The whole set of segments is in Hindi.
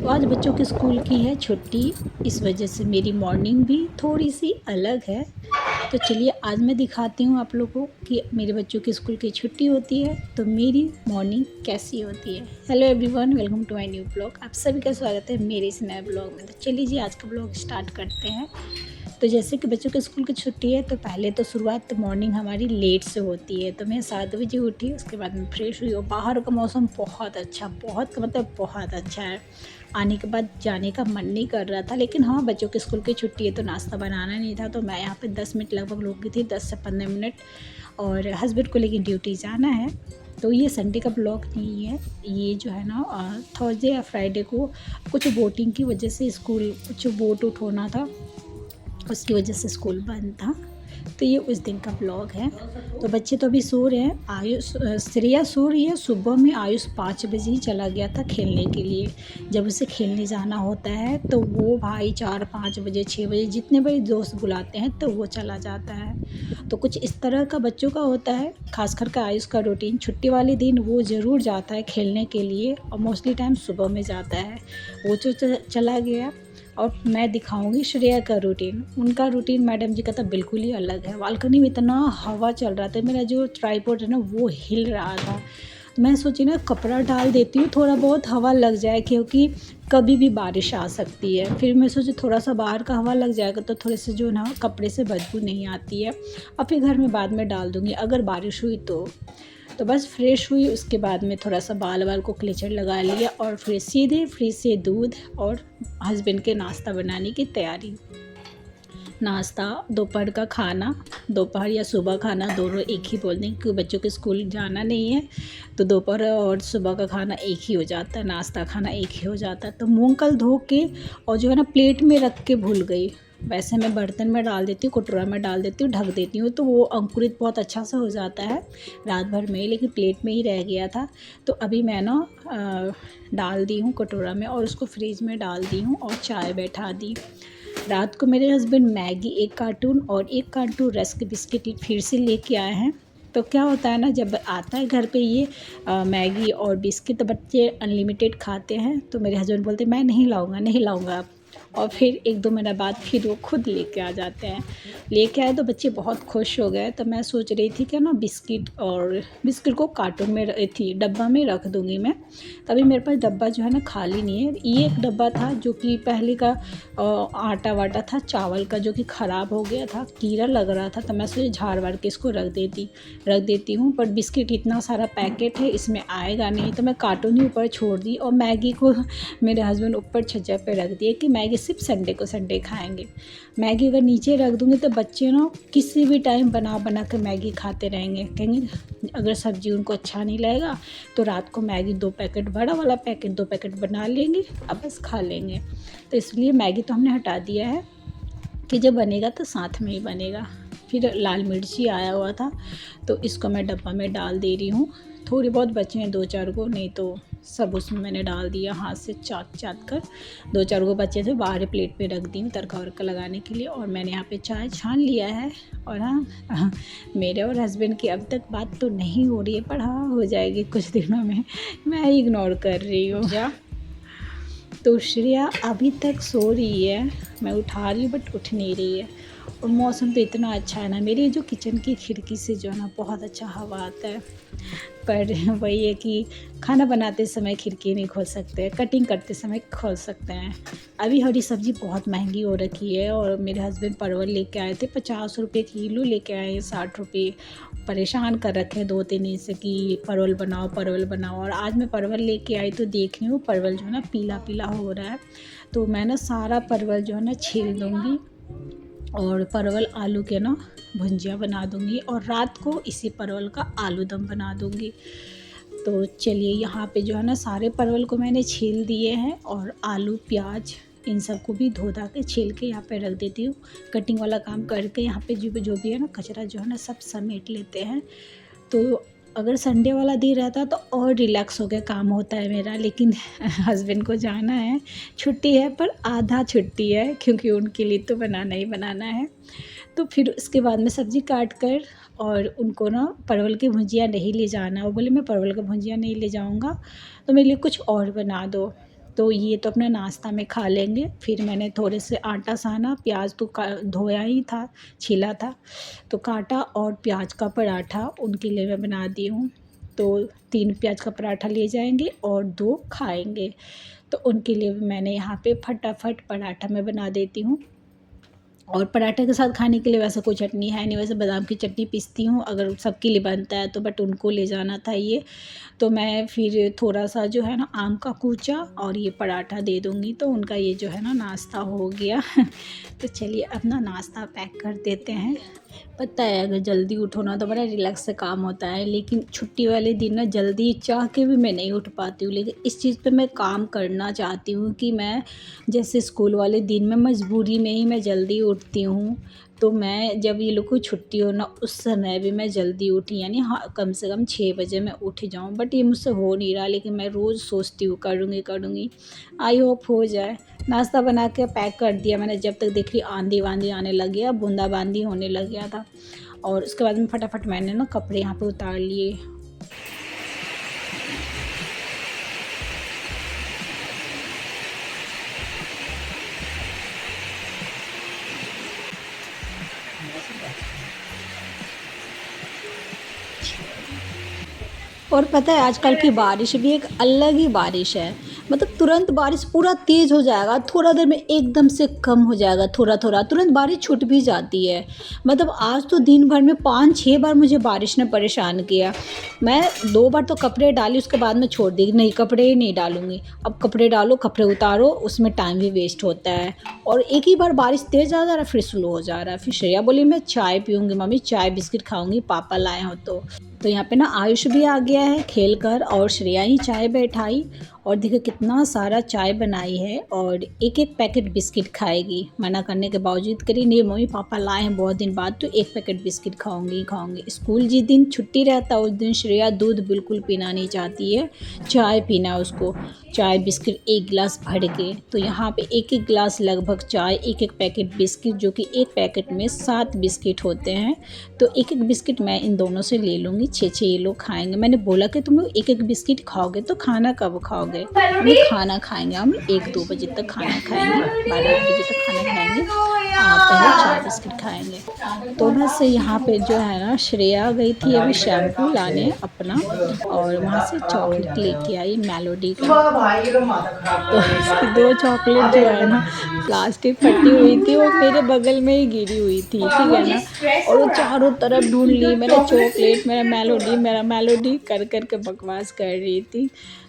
तो आज बच्चों के स्कूल की है छुट्टी, इस वजह से मेरी मॉर्निंग भी थोड़ी-सी अलग है। तो चलिए आज मैं दिखाती हूँ आप लोगों को कि मेरे बच्चों की स्कूल की छुट्टी होती है, तो मेरी मॉर्निंग कैसी होती है। Hello everyone, welcome to my new blog. आप सभी का स्वागत है मेरे इस नए ब्लॉग में। तो चलिए जी आज का ब्लॉग स्टार्ट करते हैं। तो जैसे कि बच्चों के स्कूल की छुट्टी है, तो पहले तो शुरुआत मॉर्निंग हमारी लेट से होती है। तो मैं 7 बजे उठी, उसके बाद मैं फ्रेश हुई और बाहर का मौसम बहुत अच्छा, बहुत मतलब बहुत अच्छा है। आने के बाद जाने का मन नहीं कर रहा था, लेकिन हाँ बच्चों के स्कूल की छुट्टी है तो नाश्ता बनाना नहीं था, तो मैं यहाँ पे 10 मिनट लगभग रुकी थी, 10 से 15 मिनट। और हस्बैंड को लेकिन ड्यूटी जाना है। तो ये संडे का ब्लॉग नहीं है, ये जो है ना थर्सडे या फ्राइडे को कुछ वोटिंग की वजह से स्कूल कुछ वोट उठ होना था, उसकी वजह से स्कूल बंद था। तो ये उस दिन का ब्लॉग है। तो बच्चे तो अभी सो रहे हैं। श्रेया सो रही है। सुबह में आयुष 5 बजे ही चला गया था खेलने के लिए। जब उसे खेलने जाना होता है तो वो भाई 4-5 बजे 6 बजे जितने बजे दोस्त बुलाते हैं तो वो चला जाता है। तो कुछ इस तरह का बच्चों का होता है, खासकर का आयुष का रूटीन। छुट्टी वाले दिन वो ज़रूर जाता है खेलने के लिए और मोस्टली टाइम सुबह में जाता है। वो तो चला गया। और मैं दिखाऊंगी श्रेया का रूटीन। उनका रूटीन मैडम जी का तो बिल्कुल ही अलग है। बालकनी में इतना हवा चल रहा था, मेरा जो ट्राइपॉड है ना वो हिल रहा था। तो मैं सोची ना कपड़ा डाल देती हूँ, थोड़ा बहुत हवा लग जाए, क्योंकि कभी भी बारिश आ सकती है। फिर मैं सोची थोड़ा सा बाहर का हवा लग जाएगा तो थोड़े से जो ना कपड़े से बदबू नहीं आती है, और फिर घर में बाद में डाल दूँगी अगर बारिश हुई तो बस फ्रेश हुई। उसके बाद में थोड़ा सा बाल को क्लेचर लगा लिया और फिर सीधे फ्रिज से दूध और हस्बैंड के नाश्ता बनाने की तैयारी। नाश्ता, दोपहर का खाना, दोपहर या सुबह खाना दोनों एक ही बोल दें, क्योंकि बच्चों के स्कूल जाना नहीं है तो दोपहर और सुबह का खाना एक ही हो जाता है, नाश्ता खाना एक ही हो जाता है। तो मूंग कल धो के और जो है ना प्लेट में रख के भूल गई। वैसे मैं बर्तन में डाल देती हूँ, कटोरा में डाल देती हूँ, ढक देती हूँ, तो वो अंकुरित बहुत अच्छा से हो जाता है रात भर में, लेकिन प्लेट में ही रह गया था। तो अभी मैं ना डाल दी हूँ कटोरा में और उसको फ्रिज में डाल दी हूँ और चाय बैठा दी। रात को मेरे हस्बैंड मैगी 1 कार्टून और 1 कार्टून रस्क बिस्किट फिर से लेके आए हैं। तो क्या होता है ना, जब आता है घर पे ये मैगी और बिस्किट तो बच्चे अनलिमिटेड खाते हैं। तो मेरे हस्बैंड बोलते मैं नहीं लाऊंगा, नहीं लाऊंगा अब। और फिर 1-2 महीना बाद फिर वो खुद लेके आ जाते हैं। लेके आए तो बच्चे बहुत खुश हो गए। तो मैं सोच रही थी कि ना बिस्किट को कार्टून में डब्बा में रख दूँगी मैं। तभी मेरे पास डब्बा जो है ना खाली नहीं है। ये एक डब्बा था जो कि पहले का आटा वाटा था चावल का, जो कि ख़राब हो गया था, कीड़ा लग रहा था। तो मैं सोची झाड़ वाड़ के इसको रख देती हूँ। पर बिस्किट इतना सारा पैकेट है, इसमें आएगा नहीं, तो मैं कार्टून ही ऊपर छोड़ दी और मैगी को मेरे हस्बैंड ऊपर छज्जा पे रख दिए कि मैगी सिर्फ संडे को संडे खाएंगे। मैगी अगर नीचे रख दूँगी तो बच्चे ना किसी भी टाइम बना के मैगी खाते रहेंगे। कहेंगे अगर सब्ज़ी उनको अच्छा नहीं लगेगा तो रात को मैगी 2 पैकेट, बड़ा वाला पैकेट 2 पैकेट बना लेंगे, अब बस खा लेंगे। तो इसलिए मैगी तो हमने हटा दिया है कि जब बनेगा तो साथ में ही बनेगा। फिर लाल मिर्ची आया हुआ था तो इसको मैं डब्बा में डाल दे रही हूँ। थोड़ी बहुत बचे हैं 2-4 को, नहीं तो सब उसमें मैंने डाल दिया हाथ से चाट कर। 2-4 को बचे थे, बाहर प्लेट पे रख दी हूँ तड़का वड़का लगाने के लिए। और मैंने यहाँ पे चाय छान लिया है। और हाँ मेरे और हस्बैंड की अब तक बात तो नहीं हो रही है, पर हाँ हो जाएगी कुछ दिनों में। मैं इग्नोर कर रही हूँ। तो श्रेया अभी तक सो रही है, मैं उठा रही हूँ बट उठ नहीं रही है। और मौसम तो इतना अच्छा है ना, मेरी जो किचन की खिड़की से जो है ना बहुत अच्छा हवा आता है। पर वही है कि खाना बनाते समय खिड़की नहीं खोल सकते, कटिंग करते समय खोल सकते हैं। अभी हरी सब्ज़ी बहुत महंगी हो रखी है और मेरे हस्बैंड परवल लेके आए थे, 50 रुपये किलो लेके आए हैं, 60 रुपये। परेशान कर रखे हैं 2-3 दिन से कि परवल बनाओ। और आज मैं परवल लेके आई तो देख रही हूँ परवल जो है ना पीला पीला हो रहा है। तो मैं ना सारा परवल जो है ना छील दूँगी और परवल आलू के ना भुंजिया बना दूँगी और रात को इसी परवल का आलू दम बना दूँगी। तो चलिए यहाँ पे जो है ना सारे परवल को मैंने छील दिए हैं और आलू प्याज इन सबको भी धो धा के छील के यहाँ पे रख देती हूँ। कटिंग वाला काम करके यहाँ पे जो भी है ना कचरा जो है ना सब समेट लेते हैं। तो अगर संडे वाला दिन रहता तो और रिलैक्स हो के काम होता है मेरा, लेकिन हस्बैंड को जाना है, छुट्टी है पर आधा छुट्टी है, क्योंकि उनके लिए तो बनाना ही बनाना है। तो फिर उसके बाद में सब्ज़ी काट कर और उनको ना परवल की भुजिया नहीं ले जाना। वो बोले मैं परवल का भुजिया नहीं ले जाऊँगा, तो मेरे लिए कुछ और बना दो। तो ये तो अपना नाश्ता में खा लेंगे। फिर मैंने थोड़े से आटा साना, प्याज तो धोया ही था, छीला था तो काटा, और प्याज का पराठा उनके लिए मैं बना दी हूँ। तो 3 प्याज का पराठा ले जाएंगे और 2 खाएंगे। तो उनके लिए मैंने यहाँ पे फटाफट पराठा मैं बना देती हूँ। और पराठे के साथ खाने के लिए वैसे कोई चटनी है नहीं, वैसे बादाम की चटनी पीसती हूँ अगर सबके लिए बनता है तो, बट उनको ले जाना था ये, तो मैं फिर थोड़ा सा जो है ना आम का कूचा और ये पराठा दे दूँगी, तो उनका ये जो है ना नाश्ता हो गया। तो चलिए अपना नाश्ता पैक कर देते हैं। पता है अगर जल्दी उठो ना तो बड़ा रिलैक्स से काम होता है, लेकिन छुट्टी वाले दिन ना जल्दी चाह के भी मैं नहीं उठ पाती हूँ। लेकिन इस चीज़ पे मैं काम करना चाहती हूँ कि मैं जैसे स्कूल वाले दिन में मजबूरी में ही मैं जल्दी उठती हूँ, तो मैं जब ये लोग को छुट्टी हो ना उस समय भी मैं जल्दी उठी, यानी हाँ कम से कम 6 बजे मैं उठ जाऊँ, बट ये मुझसे हो नहीं रहा। लेकिन मैं रोज़ सोचती हूँ करूँगी, आई होप हो जाए। नाश्ता बना के पैक कर दिया मैंने, जब तक देखी आंधी वांधी आने लग गया, बूंदाबांदी होने लग गया था। और उसके बाद में फटाफट मैंने ना कपड़े यहाँ पे उतार लिए। और पता है आजकल की बारिश भी एक अलग ही बारिश है, मतलब तुरंत बारिश पूरा तेज़ हो जाएगा, थोड़ा देर में एकदम से कम हो जाएगा, थोड़ा थोड़ा तुरंत बारिश छूट भी जाती है। मतलब आज तो दिन भर में 5-6 बार मुझे बारिश ने परेशान किया। मैं 2 बार तो कपड़े डाली, उसके बाद में छोड़ दी, नहीं कपड़े ही नहीं डालूँगी। अब कपड़े डालो, कपड़े उतारो, उसमें टाइम भी वेस्ट होता है। और एक ही बार बारिश तेज़ आ जा रहा है, फिर स्लो हो जा रहा है। फिर श्रेया बोली मैं चाय पीऊँगी मम्मी, चाय बिस्किट खाऊँगी, पापा लाए हो तो यहाँ पे ना आयुष भी आ गया है खेल कर, और श्रेया ही चाय बैठाई, और देखो कितना सारा चाय बनाई है, और एक एक पैकेट बिस्किट खाएगी। मना करने के बावजूद करी नहीं मम्मी पापा लाए हैं बहुत दिन बाद, तो एक पैकेट बिस्किट खाऊंगी। स्कूल जिस दिन छुट्टी रहता है उस दिन श्रेया दूध बिल्कुल पीना नहीं चाहती है, चाय पीना है उसको, चाय बिस्किट 1 गिलास भर के। तो यहाँ पे 1-1 गिलास लगभग चाय, 1-1 पैकेट बिस्किट, जो कि 1 पैकेट में 7 बिस्किट होते हैं। तो 1-1 बिस्किट मैं इन दोनों से ले लूँगी, 6-6 ये लोग खाएंगे। मैंने बोला कि तुम लोग 1-1 बिस्किट खाओगे तो खाना कब खाओगे? हम खाना खाएंगे, हम 1-2 बजे तक खाना खाएंगे, 12-1 बजे तक खाना खाएंगे, पहले 4 बिस्किट खाएंगे। तो बस यहाँ पे जो है ना श्रेया गई थी अभी शैम्पू लाने अपना, और वहाँ से चॉकलेट लेके आई मेलोडी का। तो इसकी 2 चॉकलेट जो है ना प्लास्टिक फटी हुई थी, वो मेरे बगल में ही गिरी हुई थी, ठीक है ना। और वो चारों तरफ ढूंढ ली, मेरा मेलोडी कर कर के बकवास कर रही थी।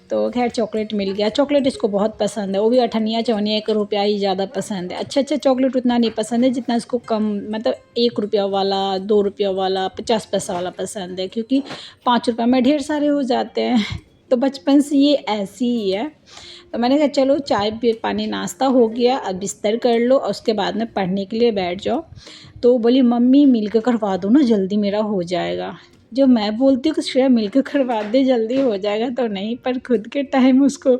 तो खैर चॉकलेट मिल गया। चॉकलेट इसको बहुत पसंद है, वो भी अठनिया चवनिया 1 रुपया ही ज़्यादा पसंद है। अच्छा चॉकलेट उतना नहीं पसंद है जितना इसको कम, मतलब 1 रुपया वाला, 2 रुपया वाला, 50 पैसा वाला पसंद है, क्योंकि 5 रुपये में ढेर सारे हो जाते हैं। तो बचपन से ये ऐसी ही है। तो मैंने कहा चलो चाय पानी नाश्ता हो गया, अब बिस्तर कर लो और उसके बाद में पढ़ने के लिए बैठ जाओ। तो बोली मम्मी मिल के करवा दो ना, जल्दी मेरा हो जाएगा। जो मैं बोलती हूँ कि श्रेया मिल के करवा दे जल्दी हो जाएगा, तो नहीं, पर खुद के टाइम उसको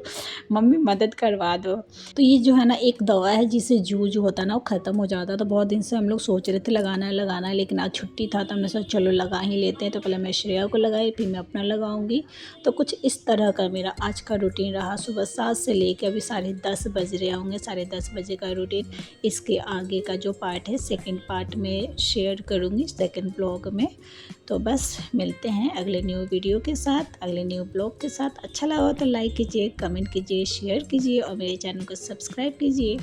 मम्मी मदद करवा दो। तो ये जो है ना एक दवा है जिससे जूझ होता है ना वो ख़त्म हो जाता है। तो बहुत दिन से हम लोग सोच रहे थे लगाना है, लेकिन आज छुट्टी था तो हमने सोचा चलो लगा ही लेते हैं। तो पहले मैं श्रेया को लगाई, फिर मैं अपना लगाऊंगी। तो कुछ इस तरह का मेरा आज का रूटीन रहा, सुबह 7 से लेकर अभी 10:30 बज रहे होंगे, 10:30 बजे का रूटीन। इसके आगे का जो पार्ट है सेकेंड पार्ट में शेयर करूँगी सेकेंड ब्लॉग में। तो बस मिलते हैं अगले न्यू वीडियो के साथ, अगले न्यू ब्लॉग के साथ। अच्छा लगा तो लाइक कीजिए, कमेंट कीजिए, शेयर कीजिए और मेरे चैनल को सब्सक्राइब कीजिए।